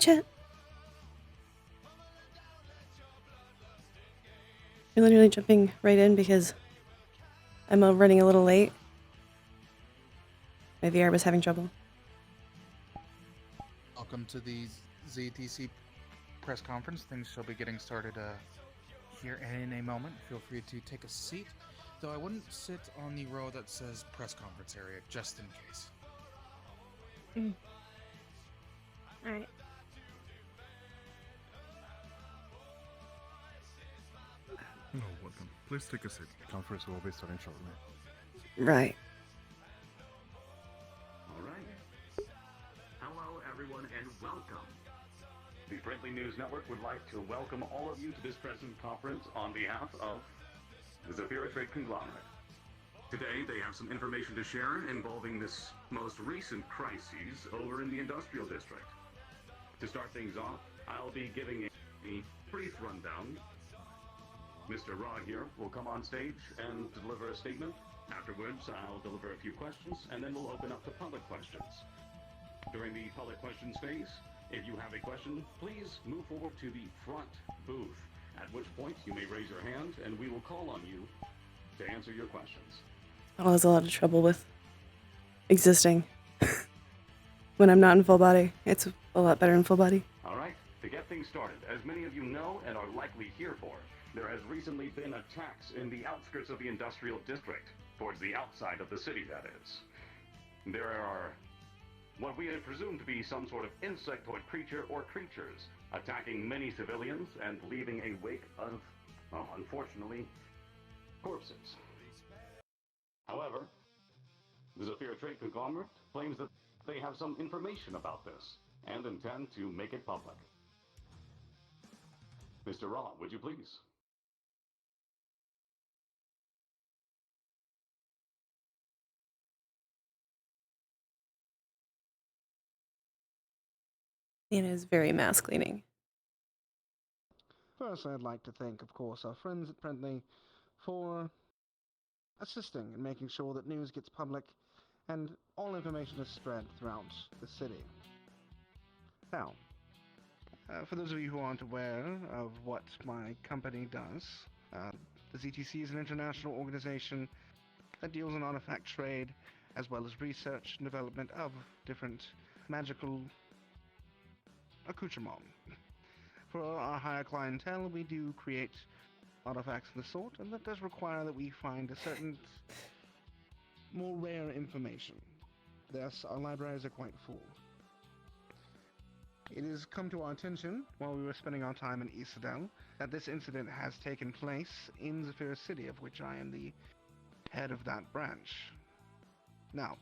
Chet. You're literally jumping right in because I'm running a little late. My VR was having trouble. Welcome to the ZTC press conference. Things shall be getting started here in a moment. Feel free to take a seat, though I wouldn't sit on the row that says press conference area, just in case. Alright. Hello, welcome. Please take a seat. Conference will be starting shortly. Right. All right. Hello, everyone, and welcome. The Friendly News Network would like to welcome all of you to this press conference on behalf of the Zafira Trade Conglomerate. Today, they have some information to share involving this most recent crises over in the industrial district. To start things off, I'll be giving a brief rundown. Mr. Raw here will come on stage and deliver a statement. Afterwards, I'll deliver a few questions, and then we'll open up to public questions. During the public questions phase, if you have a question, please move forward to the front booth, at which point you may raise your hand, and we will call on you to answer your questions. I was a lot of trouble with existing when I'm not in full body. It's a lot better in full body. All right, to get things started, as many of you know and are likely here for, there has recently been attacks in the outskirts of the industrial district, towards the outside of the city, that is. There are what we had presumed to be some sort of insectoid creature or creatures attacking many civilians and leaving a wake of, well, unfortunately, corpses. However, the Zafira Trade Conglomerate claims that they have some information about this and intend to make it public. Mr. Raw, would you please? Leanna is very mask leaning. First, I'd like to thank, of course, our friends at Friendly for assisting in making sure that news gets public and all information is spread throughout the city. Now, for those of you who aren't aware of what my company does, the ZTC is an international organization that deals in artifact trade as well as research and development of different magical accoutrements. For our higher clientele, we do create artifacts of the sort, and that does require that we find a certain more rare information. Thus, our libraries are quite full. It has come to our attention, while we were spending our time in Isadel, that this incident has taken place in Zafira City, of which I am the head of that branch. Now,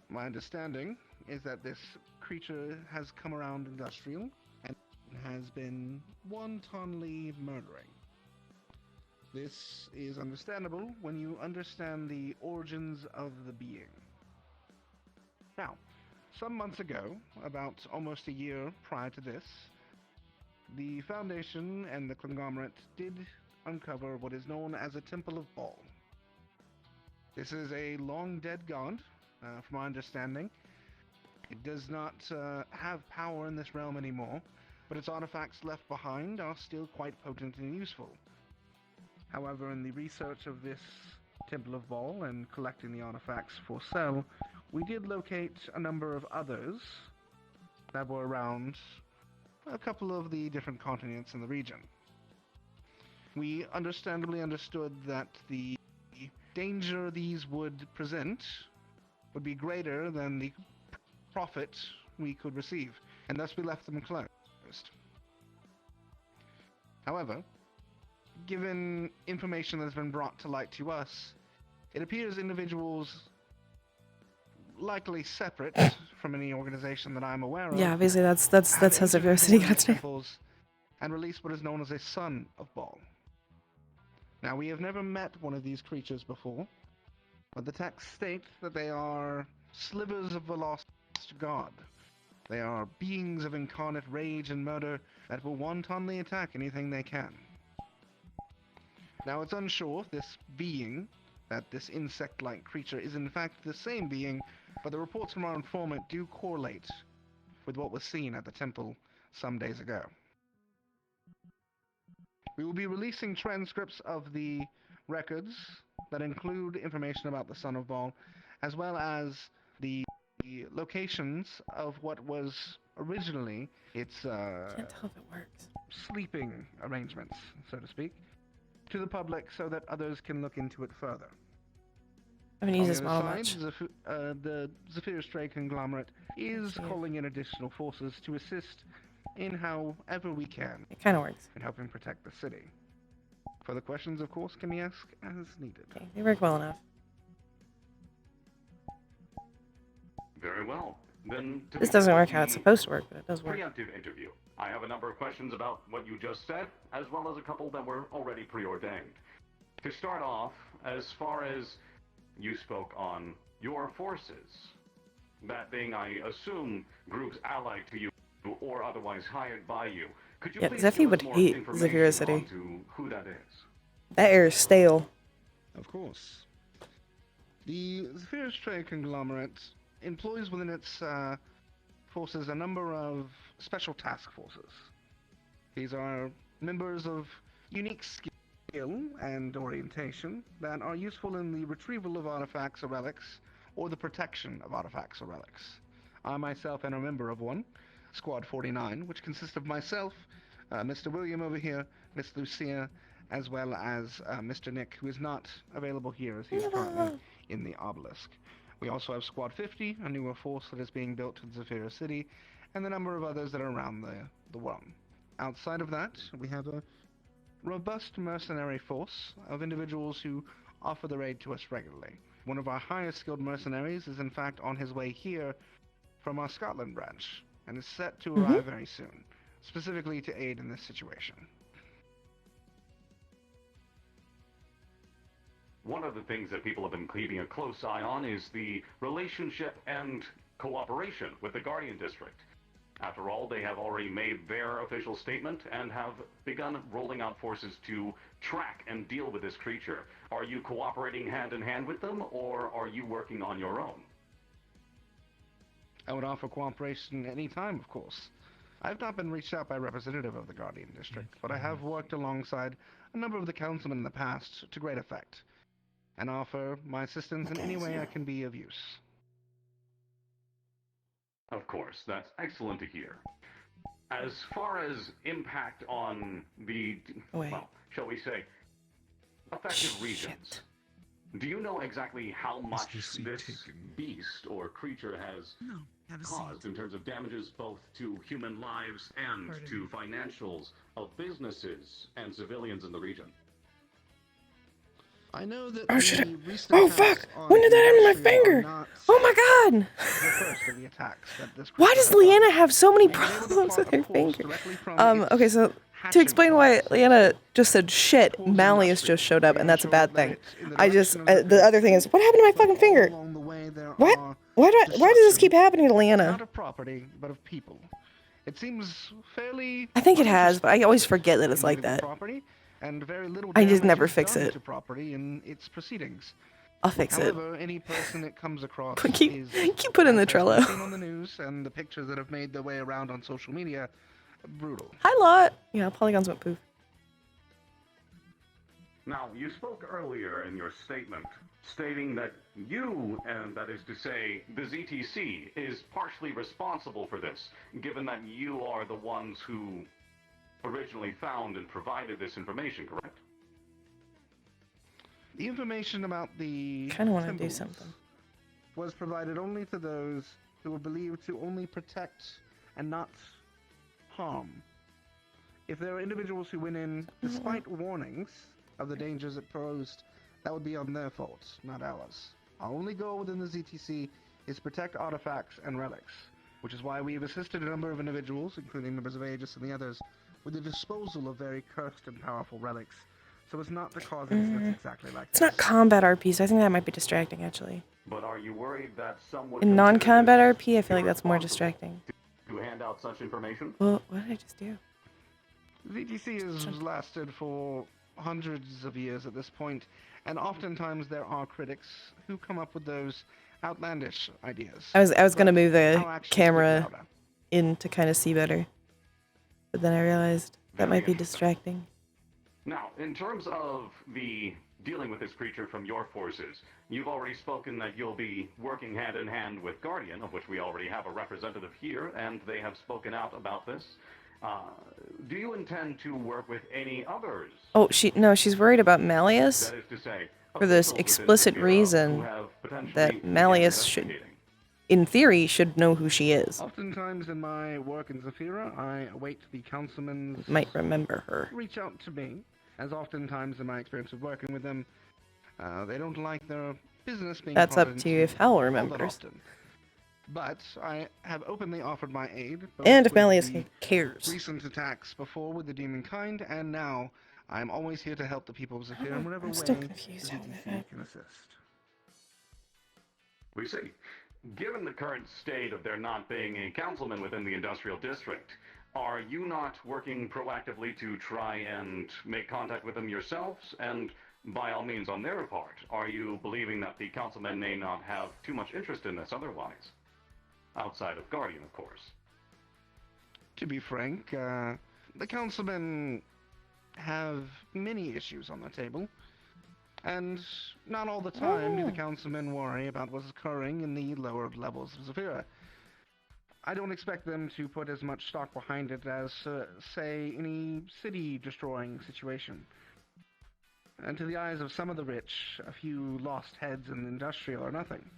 my understanding is that this creature has come around industrial and has been wantonly murdering. This is understandable when you understand the origins of the being. Now, some months ago, about almost a year prior to this, the Foundation and the Conglomerate did uncover what is known as a Temple of Baal. This is a long-dead god, from my understanding. It does not have power in this realm anymore, but its artifacts left behind are still quite potent and useful. However, in the research of this Temple of Baal and collecting the artifacts for sale, we did locate a number of others that were around a couple of the different continents in the region. We understandably understood that the danger these would present would be greater than the profit we could receive, and thus we left them closed. However, given information that has been brought to light to us, it appears individuals likely separate from any organization that I'm aware of. Yeah, obviously that's how Zafira City got its name. And release what is known as a Son of Baal. Now, we have never met one of these creatures before, but the texts state that they are slivers of the lost god. They are beings of incarnate rage and murder that will wantonly attack anything they can. Now, it's unsure if this being, that this insect-like creature, is in fact the same being, but the reports from our informant do correlate with what was seen at the temple some days ago. We will be releasing transcripts of the records that include information about the Son of Baal, as well as the locations of what was originally its Can't tell if it works. sleeping arrangements, so to speak, to the public so that others can look into it further. I haven't On used the this other model side, much. the Zephyr Stray conglomerate is Actually, calling in additional forces to assist in however we can it kind of works. in helping protect the city. Further questions, of course, can be asked as needed. Okay, they work well enough. Very well. Then to This begin doesn't with work how it's the supposed to work, but it does work. preemptive interview. I have a number of questions about what you just said, as well as a couple that were already preordained. To start off, as far as you spoke on your forces, that being, I assume, groups allied to you or otherwise hired by you, could you Yeah, please Zephy give us would more hate information Zephyr City. onto who that is? That air is stale. Of course. The Zephyr Stray conglomerate employs within its forces a number of special task forces. These are members of unique skill and orientation that are useful in the retrieval of artifacts or relics, or the protection of artifacts or relics. I myself am a member of one, Squad 49, which consists of myself, Mr. William over here, Miss Lucia, as well as Mr. Nick, who is not available here as he is currently in the obelisk. We also have Squad 50, a newer force that is being built in Zephyr City, and a number of others that are around the world. Outside of that, we have a robust mercenary force of individuals who offer their aid to us regularly. One of our highest skilled mercenaries is in fact on his way here from our Scotland branch, and is set to arrive very soon, specifically to aid in this situation. One of the things that people have been keeping a close eye on is the relationship and cooperation with the Guardian District. After all, they have already made their official statement and have begun rolling out forces to track and deal with this creature. Are you cooperating hand in hand with them, or are you working on your own? I would offer cooperation any time, of course. I've not been reached out by a representative of the Guardian District, but I have worked alongside a number of the councilmen in the past to great effect, and offer my assistance in any way I can be of use. Of course, that's excellent to hear. As far as impact on the, well, shall we say, affected regions, do you know exactly how much this beast or creature has caused in terms of damages both to human lives and to financials of businesses and civilians in the region? I know that Oh, shit. the recent Oh, attacks fuck. on When did that happen to my industry are finger? not Oh my god! the first of the attacks that this Why creature does has done. Leanna have so many They've been able to problems plot with a her course finger? directly from its Okay, so to hatching explain why points. Leanna just said shit, Pulls Malleus industry just showed up, to and that's a ensure bad that thing. it's in the I just, direction of the other thing is, what happened to my but fucking all finger? along the way there What? are Why does this keep destruction, happening to Leanna? not of property, but of people. It seems fairly I think it has, but I always forget that in it's like individual that. property, and very little I just damage never is fix done it. to property in its proceedings. I'll fix it. However, any person it comes across Keep is, putting the as has been Trello. seen on the news and the pictures that have made their way around on social media, brutal. Hi, Lot. Yeah, polygons went poof. Now, you spoke earlier in your statement stating that you, and that is to say, the ZTC, is partially responsible for this, given that you are the ones who originally found and provided this information, correct? The information about the Kind of want to do symbols something. was provided only to those who were believed to only protect and not harm. If there are individuals who went in despite warnings of the dangers it posed, that would be on their fault, not ours. Our only goal within the ZTC is to protect artifacts and relics, which is why we've assisted a number of individuals, including members of Aegis and the others, with the disposal of very cursed and powerful relics, so as not to cause incidents exactly like It's this. not combat RP, so I think that might be distracting, actually. But are you worried that some would In consider non-combat this RP, I feel like that's more irresponsible distracting. to hand out such information? Well, what did I just do? ZTC has lasted for hundreds of years at this point, and oftentimes there are critics who come up with those outlandish ideas. I was gonna But move our the actions speak camera louder. in to kind of see better. But then I realized that Very might be interesting. distracting. Now, in terms of the dealing with this creature from your forces, you've already spoken that you'll be working hand in hand with Guardian, of which we already have a representative here, and they have spoken out about this. Do you intend to work with any others? Oh, she's worried about Malleus That is to say, for this officials within explicit Zephyra who reason have potentially that begun Malleus should, investigating. in theory, should know who she is. Oftentimes in my work in Zephyra, I await the councilman's Might remember her. reach out to me, as oftentimes in my experience of working with them, they don't like their business being That's prodded up to you into if Hal all that remembers. often. But I have openly offered my aid, both And if with Malleus the cares. recent attacks before with the demon kind, and now I'm always here to help the people of Zephyr in whatever I'm way still confused how ZTC that- can assist. We see. Given the current state of there not being a councilman within the industrial district, are you not working proactively to try and make contact with them yourselves? And by all means, on their part, are you believing that the councilmen may not have too much interest in this otherwise? Outside of Guardian, of course. To be frank, the councilmen have many issues on the table, and not all the time do the councilmen worry about what's occurring in the lower levels of Zephyra. I don't expect them to put as much stock behind it as, say, any city-destroying situation. And to the eyes of some of the rich, a few lost heads in the industrial are nothing.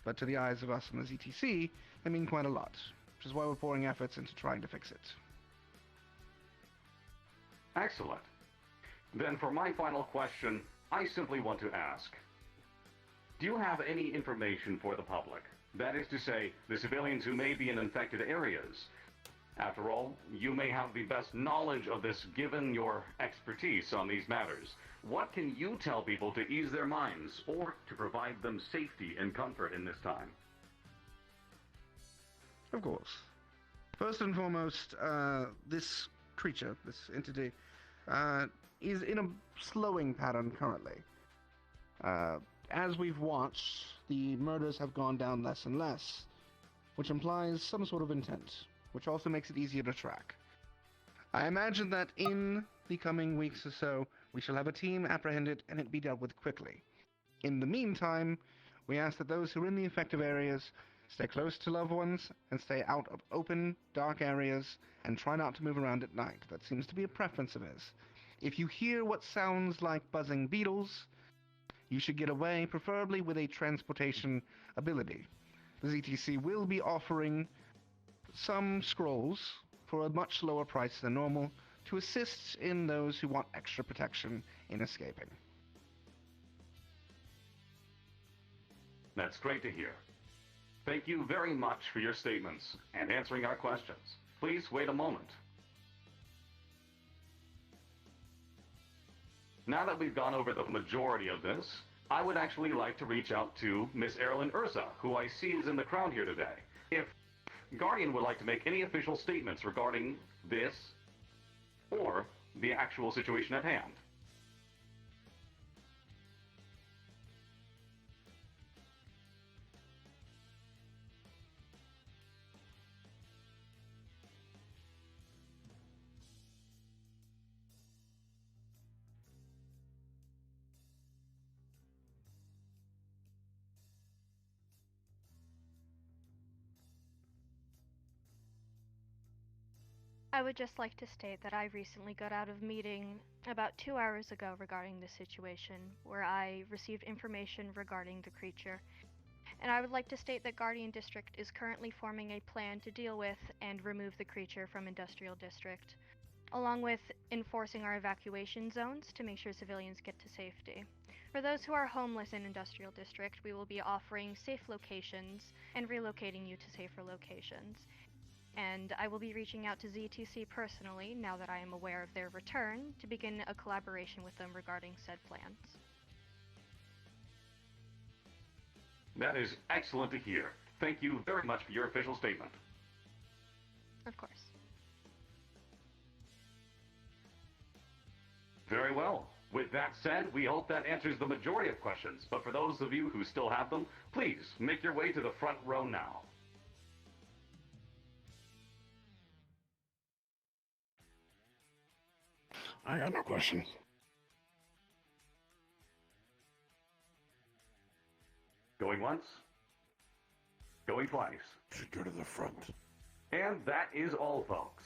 But to the eyes of us in the ZTC, they mean quite a lot, which is why we're pouring efforts into trying to fix it. Excellent. Then for my final question, I simply want to ask, do you have any information for the public? That is to say, the civilians who may be in infected areas. After all, you may have the best knowledge of this given your expertise on these matters. What can you tell people to ease their minds or to provide them safety and comfort in this time? Of course. First and foremost, this creature, this entity, is in a slowing pattern currently. As we've watched, the murders have gone down less and less, which implies some sort of intent, which also makes it easier to track. I imagine that in the coming weeks or so, we shall have a team apprehended and it be dealt with quickly. In the meantime, we ask that those who are in the affected areas stay close to loved ones and stay out of open, dark areas and try not to move around at night. That seems to be a preference of his. If you hear what sounds like buzzing beetles, you should get away, preferably with a transportation ability. The ZTC will be offering some scrolls for a much lower price than normal to assist in those who want extra protection in escaping. That's great to hear. Thank you very much for your statements and answering our questions. Please wait a moment. Now that we've gone over the majority of this, I would actually like to reach out to Miss Erilyn Ursa, who I see is in the crowd here today. If Guardian would like to make any official statements regarding this or the actual situation at hand. I would just like to state that I recently got out of meeting about 2 hours ago regarding this situation, where I received information regarding the creature. And I would like to state that Guardian District is currently forming a plan to deal with and remove the creature from Industrial District, along with enforcing our evacuation zones to make sure civilians get to safety. For those who are homeless in Industrial District, we will be offering safe locations and relocating you to safer locations. And I will be reaching out to ZTC personally, now that I am aware of their return, to begin a collaboration with them regarding said plans. That is excellent to hear. Thank you very much for your official statement. Of course. Very well. With that said, we hope that answers the majority of questions, but for those of you who still have them, please make your way to the front row now. I got no questions. Going once. Going twice. Should go to the front. And that is all, folks.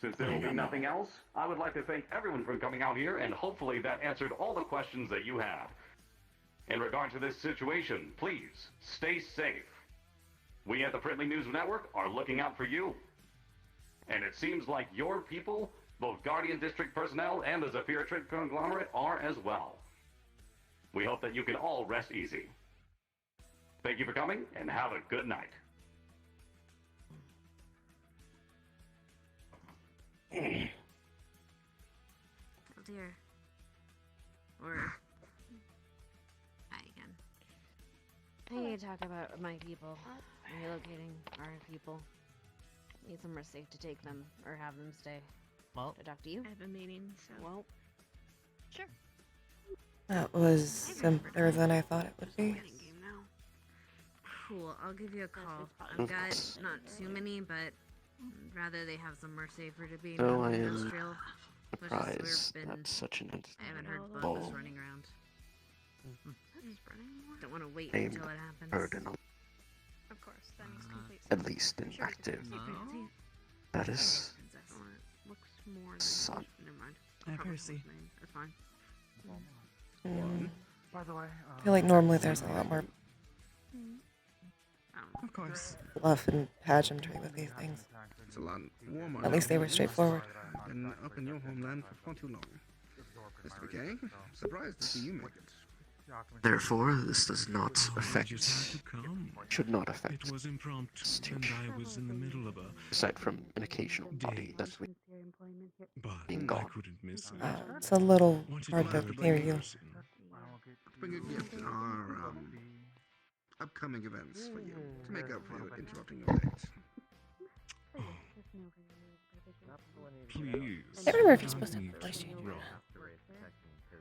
Since there will be nothing else, I would like to thank everyone for coming out here, and hopefully that answered all the questions that you had. In regard to this situation, please stay safe. We at the Friendly News Network are looking out for you. And it seems like your people, both Guardian District personnel and the Zephyr Trade Conglomerate, are as well. We hope that you can all rest easy. Thank you for coming, and have a good night. Oh dear. Or hi again. I need to talk about my people. Relocating our people. Need somewhere safe to take them or have them stay. Well, To talk to you? I have a meeting, so. Well, Sure. That was simpler than I thought it would be. Game now. Cool. I'll give you a call. I've got not too many, but rather they have somewhere safer to be. So I am industrial. surprised that such an I haven't heard Bull. bugs running around. Don't want to wait Name until it happens. heard enough, Of course, that makes complete sense. at least in Sure, active No. status. Princess. Looks more Son. Never mind. Percy. That's fine. By the way, I feel like normally there's a lot more I don't know. Of course. fluff and pageantry with these things. It's a lot warmer. At least they were straightforward. Been up in your homeland for far too long. Mr. McKay, surprised to see you make it. Therefore, this does not I just affect, had to come. should not affect, It was impromptu, Stupid. and I was in the middle of a. aside from an occasional body that's with But Being I gone. couldn't miss it. It's a little Wanted hard to to hear in you. person. Bring a gift in our upcoming events for you to make up for interrupting your date. Please. I can't remember if you're supposed to don't have voice need change. Raw.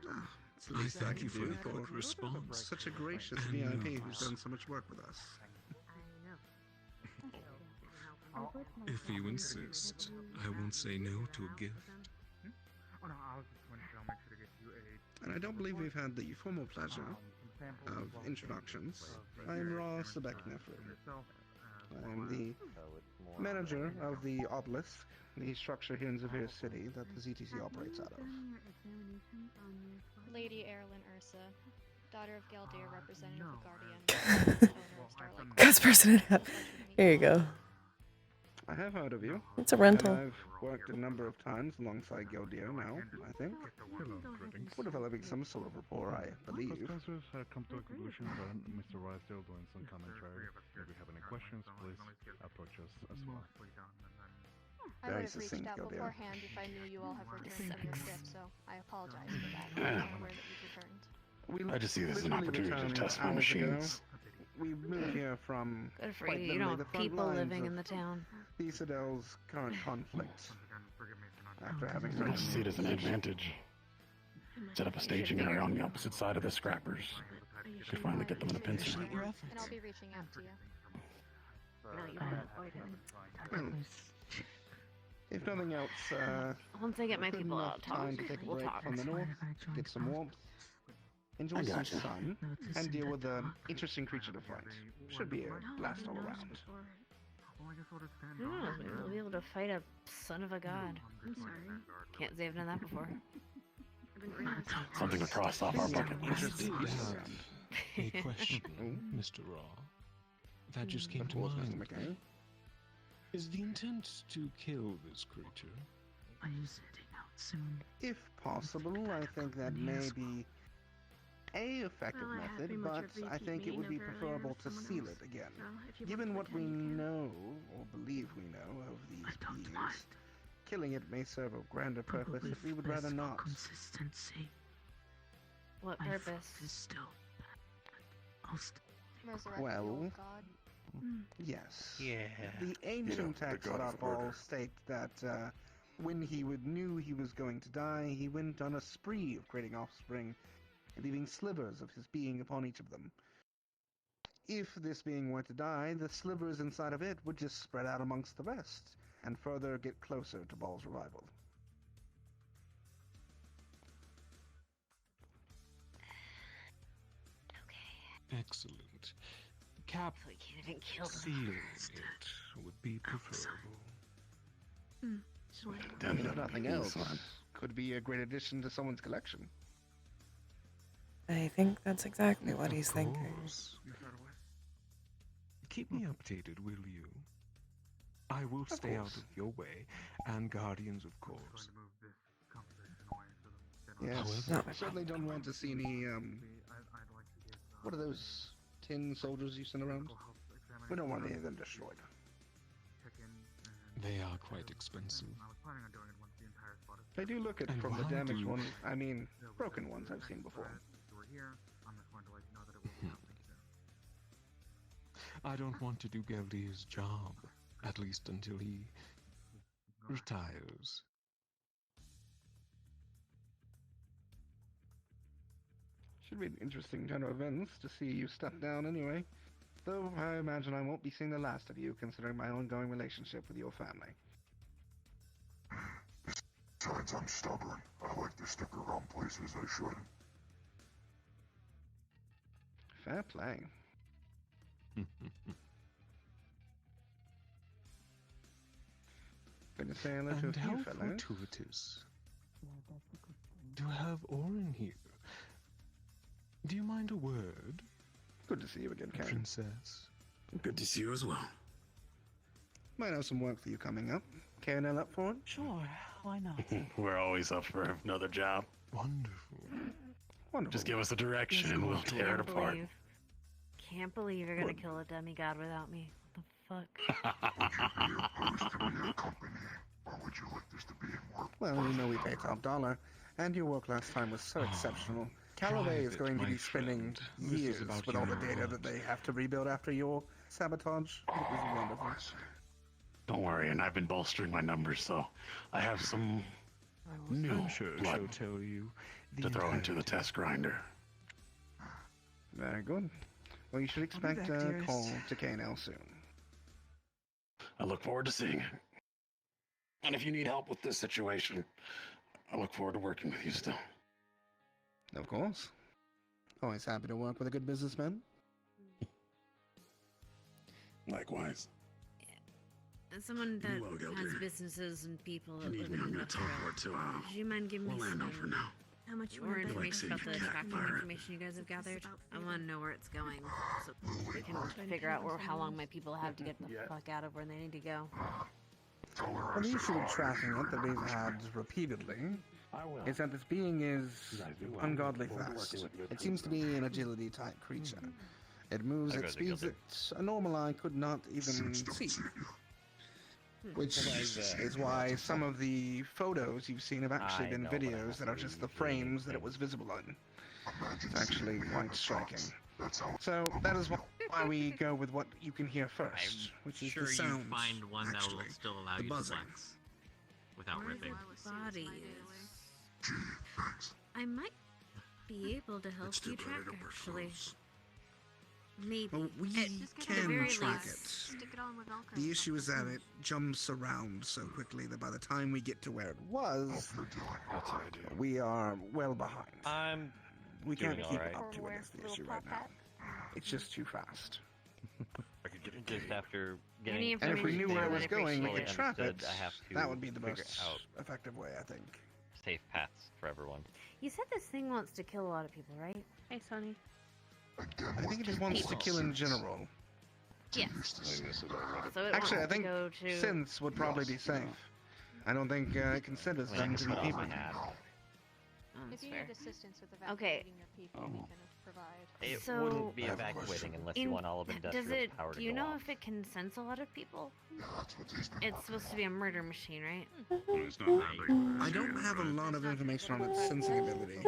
Ah, it's the I least thank can you for do the quick response. such a gracious And VIP who's notes. done so much work with us. If you insist, I won't say no to a gift. Oh no, I was just going to make sure to get you a. And I don't believe we've had the formal pleasure of introductions. I'm Ra Sebek-Nefri. I'm the manager of the Obelisk, the structure here in Zephyr City that the ZTC operates out of. Lady Erilyn Ursa, daughter of Galdir, representative of Guardian, owner of Starlight. Best person to have. Here you go. I have heard of you. It's a And rental. I've worked a number of times alongside Galdir now, I think. Hello, greetings. We're developing some sort of rapport, I believe. Discussers have come to a conclusion, but Mr. Rice still doing some commentary. If you have any questions, please approach us as well. I Very would have reached succinct, out Galdir. beforehand if I knew you all have returned from your trip, so I apologize for that. I'm not aware that you've returned. We I just see this as an literally opportunity to returned test my hours ago. machines. We moved here from Good for quite you. You literally don't the have front people lines living of in the town. the Citadel's current conflict. After having I heard just see it as an advantage. Set up a staging area on the opposite side of the scrappers. Could finally get them in a pincer. And I'll be reaching out to you. well, if nothing else, Once I get my good people enough out, time to take a we'll break talk. from the north, get some warmth, enjoy I some gotcha. sun, and deal with the interesting creature to fight. Should be a blast all around. Who knows? Maybe we'll be able to fight a son of a god. I'm sorry. Can't say I've done that before. Something to cross off our bucket list. Interesting creature around. A question, Mr. Raw. That just came Of to course, Mr. mind. McKay. Is the intent to kill this creature? Are you setting out soon? If possible, I think that may be a effective Well, I have method, pretty much but a I repeat think it would be meeting of preferable earlier to with seal someone it again. So, if you Given want what to we attend, you can. know, or believe we know, of these I don't beings, mind. killing it may serve a grander purpose Probably that we would rather less for not. Consistency. What My purpose? foot is still bad. I'll Resurrect the Well, old god. Yes. Yeah. The ancient the texts god about of Baal murder. state that when he knew he was going to die, he went on a spree of creating offspring, leaving slivers of his being upon each of them. If this being were to die, the slivers inside of it would just spread out amongst the rest, and further get closer to Baal's revival. Excellent. Cap So we can't even kill them. sealing it would be preferable. If nothing else, could be a great addition to someone's collection. I think that's exactly what he's Of thinking. course. Keep me updated, will you? I will stay out of your way, and Guardians, of course. Yes, No. I certainly don't want to see any, what are those tin soldiers you send around? We don't want any of them destroyed. They are quite expensive. They do look at And from the why damaged do- ones, I mean, broken ones I've seen before. I don't want to do Geldir's job, at least until he retires. Should be an interesting turn of events to see you step down anyway. Though I imagine I won't be seeing the last of you, considering my ongoing relationship with your family. Besides, I'm stubborn. I like to stick around places I shouldn't. Fair play. Good to say hello to a And few how fellows. fortuitous to have Orin here. Do you mind a word, Good to see you again, Karen. Princess? Good to see you as well. Might have some work for you coming up. KNL up for it? Sure, why not? We're always up for another job. Wonderful. Wonderful. Just give us a direction and we'll tear it apart. Can't believe you're gonna kill a demigod without me. What the fuck? Would you be opposed to your company, or would you like this to be in work? Well, you know we pay top dollar, and your work last time was so exceptional. Callaway is private, going to my be spending friend. This is years about with all the you, data not- that they have to rebuild after your sabotage. It was wonderful. I see. Don't worry, and I've been bolstering my numbers, so I have some new I'm sure blood she'll tell you to throw into the entirety. test grinder. Very good. Well, you should expect back, a dearest. call to KNL soon. I look forward to seeing it. And if you need help with this situation, I look forward to working with you still. Of course. Always happy to work with a good businessman. Likewise. As someone that Well, has Geldir, businesses and people If that you need live me, in I'm the gonna teleport to, would you mind giving we'll me land some on for now. how much You more like information about seeing the cat tracking fire. information you guys have gathered? I want to know where it's going, so we can figure out how long my people have to get the fuck out of where they need to go. Tell her Well, I the said issue with hello. tracking it that we've had repeatedly I will. is that this being is You guys do well. ungodly Look forward to fast. working with you. It seems to be an agility type creature. It moves at speeds that a normal eye could not even see. Which is why some of the photos you've seen have actually been videos that are just the frames that it was visible in. It's actually quite striking. So that is why we go with what you can hear first, which is Sure, the you sounds. find one that will actually. still allow The you buzzing. to flex without ripping. Body is. I might be able to help you track, actually. Maybe. Well, we At the can very track least. it. Stick it on the Velcro. The issue is that it jumps around so quickly that by the time we get to where it was, That's the idea. we are well behind. I'm We can't doing keep alright. up to it, is the issue right now. It's just too fast. I could get just after Any getting And if we knew where it was I'd going, we appreciate could it. trap it. understood, I have to That would be the figure most out effective way, I think. safe paths for everyone. You said this thing wants to kill a lot of people, right? Hey, Sonny. I think it just wants to kill in general. Yes. So it Actually, I wants think to go to. synths would probably be safe. I don't think it considers I mean, I them can to be put on people. my hat. That's If you fair. need assistance with Okay. evacuating your people, we can provide. It So- wouldn't be I have a evacuating question. unless you want all of does industrial it? power to Do you go know off. if it can sense a lot of people? Yeah, that's what these been It's supposed to be a murder machine, right? It's not that big of a I don't scale, have a right? lot of information on its sensing ability.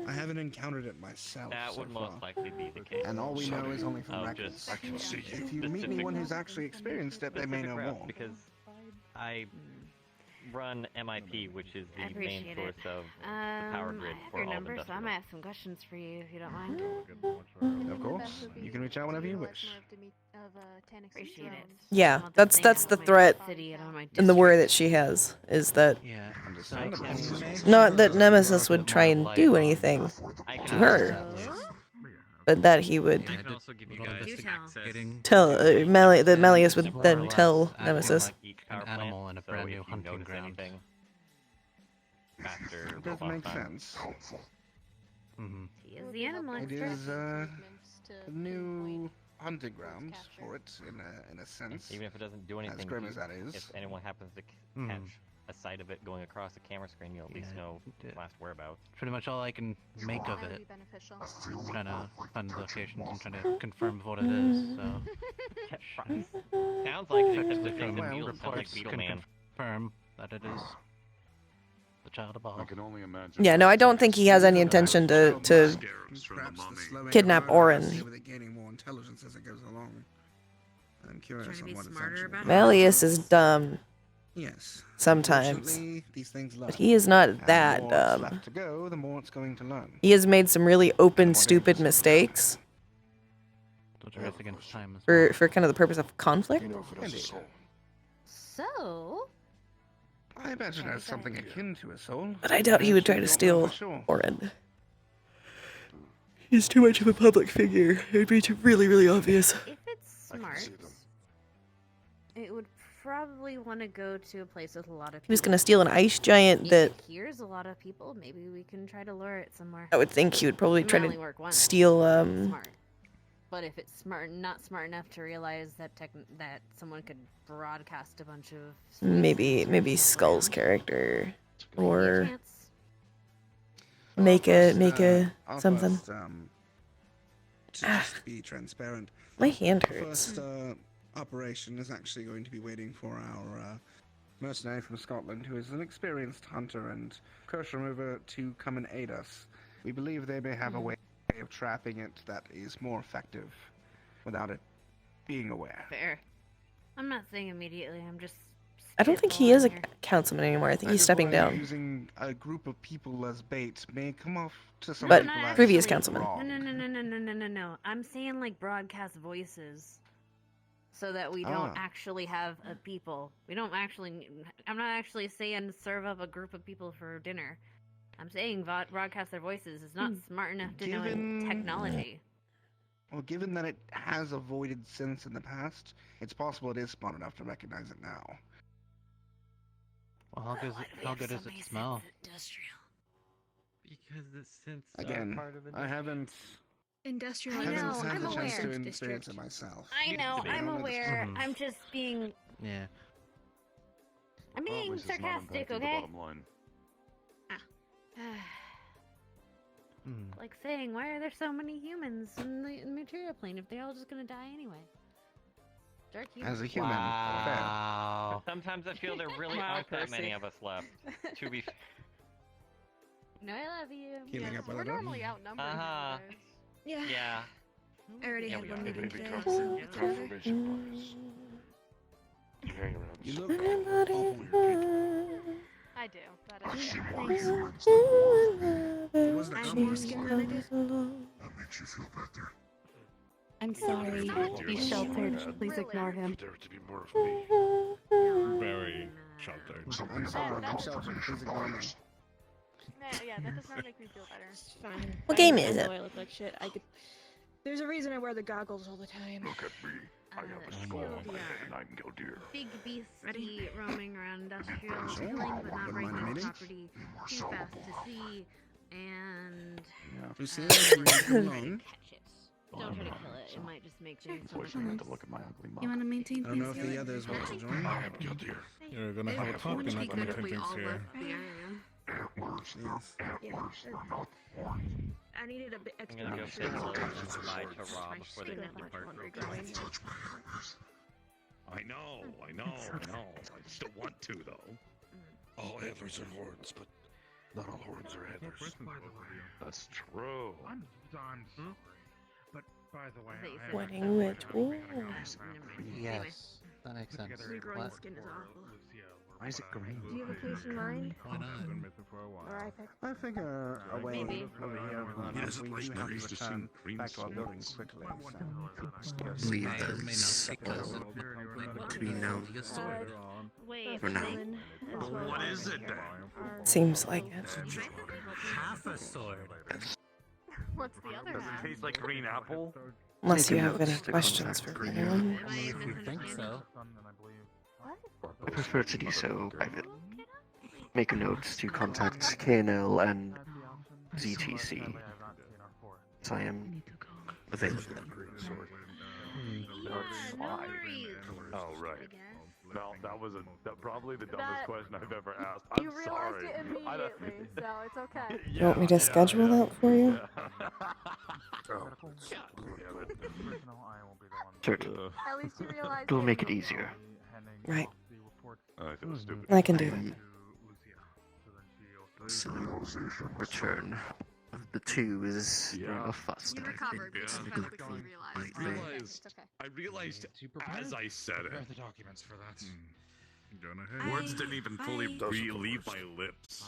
I haven't encountered it myself That so would most far. likely be the case. And all we know is only from I'll records. just I can see you. If you meet anyone who's actually experienced it, they may know specific route, more. because I run MIP, which is I the main appreciate source it. of the power I grid have for your all of number, so I industrial. might have some questions for you if you don't mind. Of course, you can reach out whenever you wish. Appreciate it. Yeah, I'm on this that's thing that's about the my threat city and on my and the worry district. that she has is that Yeah, Understandable. not that Nemesis would try and do anything I to can her. understand this. but that he would I can also give you guys access. tell the Malleus would More or then less tell acting Nemesis. like Each an power animal plant, in a so brand if new you hunting notice ground. anything, faster It does response make time. sense. Mm-hmm. He is the animal It expert. is a new hunting ground for it, in a sense. Even if it doesn't do anything, As grim as that is. if anyone happens to catch a sight of it going across the camera screen, you'll at least know its last whereabouts. Pretty much all I can make of it. Trying to find locations and trying to confirm what it is. So Sounds like it, checks except the from thing that beetles sound like reports Beetle can Man. confirm that it is the child of Bob. I can only imagine. Yeah, no, I don't think he has any intention to Perhaps the slowing kidnap of murder has to Orin. do with it gaining more intelligence as it goes along. I'm curious on what it's actually. Malleus is dumb. Yes. Sometimes. Unfortunately, these things learn. But he is not And that the more it's dumb. left to go, the more it's going to learn. He has made some really open, stupid mistakes Against time as for kind of the purpose of conflict. So, I imagine it has something akin to a soul. But I doubt he would try to Don't know steal for sure. Orin. He's too much of a public figure. It would be really, really obvious. if it's smart, it would probably want to go to a place with a lot of people. He was gonna steal an ice giant If that it hears a lot of people, maybe we can try to lure it somewhere. I would think he would probably It try might only to work once, steal. if it's smart. But if it's not smart enough to realize that that someone could broadcast a bunch of Maybe Skull's character, or chance. make a Our something. first, to just be transparent. My hand our hurts. First operation is actually going to be waiting for our mercenary from Scotland, who is an experienced hunter and curse remover, to come and aid us. We believe they may have a way of trapping it that is more effective without it being aware. Fair. I'm not saying immediately. I'm just. I don't think he is a spitballing here. councilman anymore. I think I he's just stepping worry down. Using a group of people as bait may come off to some But people as previous councilman. wrong. No. I'm saying like broadcast voices, so that we don't actually have a people. We don't actually. I'm not actually saying serve up a group of people for dinner. I'm saying broadcast their voices is not smart enough to know technology. Well, given that it has avoided sins in the past, it's possible it is smart enough to recognize it now. Well, how good does it smell? Because the synths Again, are part of it. I haven't Industrial. I had know, the I'm chance to aware. experience it myself. I know, I'm don't aware. understand. I'm just being. Yeah. I'm being sarcastic, okay? Like saying, why are there so many humans in the material plane if they're all just gonna die anyway? Dark humans. As a human, Wow. Sometimes I feel there really Wow, aren't that many Percy. of us left. To be fair. No, I love you. Keeping up with We're it. normally outnumbered. Uh-huh. Yeah. Yeah. I already Yeah, had we one are. meeting Maybe today. confirmation bias. You hang around. You look awful. I do. That Oh, is. she Thanks. It wasn't a I'm more compliment. scared than I did. That makes you feel better. I'm sorry. He's sheltered. Please ignore him. There to be more of me. Very sheltered. I'm sorry, I'm sheltered. Please ignore me. Yeah, that does not make me feel better. It's fine. What game I is know it? I look like shit. There's a reason I wear the goggles all the time. Look at me. I have a skull on my head and I can kill deer. Big beastie Ready? roaming around industrial, Sure. killing but not Wouldn't mind a breaking meeting. property, too fast to see, and Yeah, if you see it, you come along. catch it. Don't try to kill it. It might just make things so much Unfortunately, I have worse. to look at my ugly mom. You want to maintain I don't know peace? if the others want to join. I have killed deer. You're gonna have a talk and not gonna convince here. Antlers. Antlers are not horny. I needed a bit I'm extra. gonna go extra say hello extra. and goodbye to Rob before they Skin that much depart. longer growing. Touch my antlers. I know. I still want to, though. All antlers are horns, but not all horns are antlers. That's true. I'm sorry. But by the way, They I said- Wedding ritual. Yes, that makes sense. Regrowing What? skin is awful. Why is it green? Do you have a place in mind? Why not? Been missing for a while. Or I pick? I think a way Maybe. over here, He doesn't we like do have trees to to see return green back to our building smoke. quickly. Believe May or that may is not because to be known. Wait, For they- Dylan, as well What as is it then? our- Seems like it. half a sword. What's the other Does half? it taste like green apple? Unless you have any questions for anyone. You think so? I prefer to do so private. Make a note to contact KNL and ZTC. So I am available. Oh, right. Well, that was probably the dumbest That- question I've ever asked. You I'm realized sorry. it immediately, so it's okay. You want me to schedule that for you? Certainly. At least you realized It'll make it easier. Right. I feel stupid. I can do that. Return of the two is a fuss. You recovered because you quickly realized. I realized as I said Prepare it. the documents for that. Words didn't even fully leave my lips.